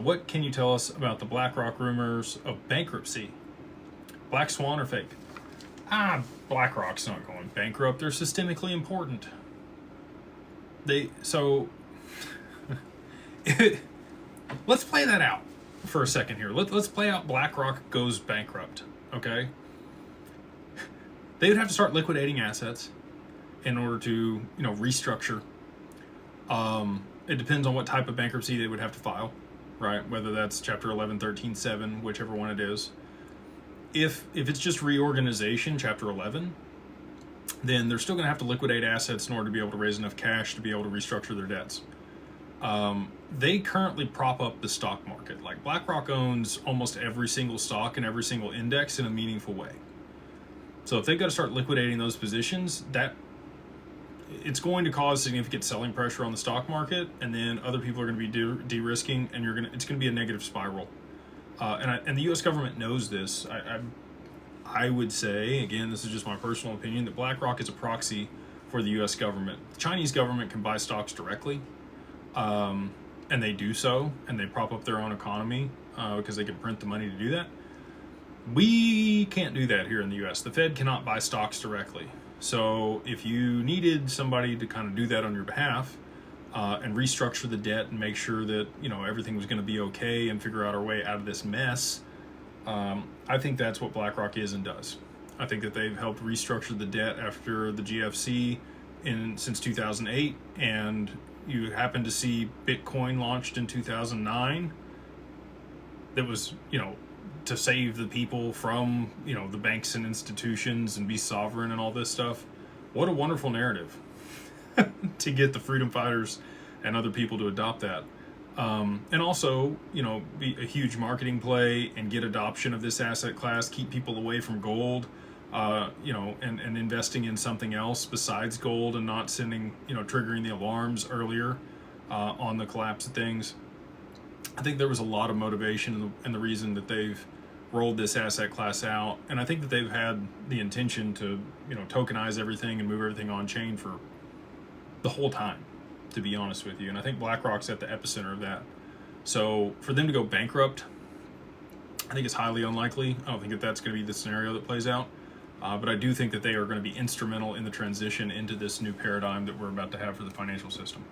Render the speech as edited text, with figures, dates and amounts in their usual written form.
What can you tell us about the BlackRock rumors of bankruptcy? Black swan or fake? BlackRock's not going bankrupt. They're systemically important. Let's play that out for a second here. Let's play out BlackRock goes bankrupt, okay? They would have to start liquidating assets in order to, restructure. It depends on what type of bankruptcy they would have to file, right? Whether that's Chapter 11, 13, 7, whichever one it is. If it's just reorganization, Chapter 11, then they're still going to have to liquidate assets in order to be able to raise enough cash to be able to restructure their debts. They currently prop up the stock market. Like, BlackRock owns almost every single stock and every single index in a meaningful way. So if they've got to start liquidating those positions, it's going to cause significant selling pressure on the stock market, and then other people are going to be de-risking, and it's going to be a negative spiral. And the U.S. government knows this. I would say, again, this is just my personal opinion, that BlackRock is a proxy for the U.S. government. The Chinese government can buy stocks directly, and they do so, and they prop up their own economy because they can print the money to do that. We can't do that here in the U.S. The Fed cannot buy stocks directly. So if you needed somebody to kind of do that on your behalf and restructure the debt and make sure that, everything was going to be okay and figure out our way out of this mess, I think that's what BlackRock is and does. I think that they've helped restructure the debt after the GFC since 2008, and you happen to see Bitcoin launched in 2009. That was, to save the people from, the banks and institutions and be sovereign and all this stuff. What a wonderful narrative to get the freedom fighters and other people to adopt that. And also, be a huge marketing play and get adoption of this asset class, keep people away from gold, and investing in something else besides gold and not triggering the alarms earlier on the collapse of things. I think there was a lot of motivation in the reason that they've rolled this asset class out, and I think that they've had the intention to, tokenize everything and move everything on chain for the whole time, to be honest with you. And I think BlackRock's at the epicenter of that. So for them to go bankrupt, I think it's highly unlikely. I don't think that that's going to be the scenario that plays out. But I do think that they are going to be instrumental in the transition into this new paradigm that we're about to have for the financial system.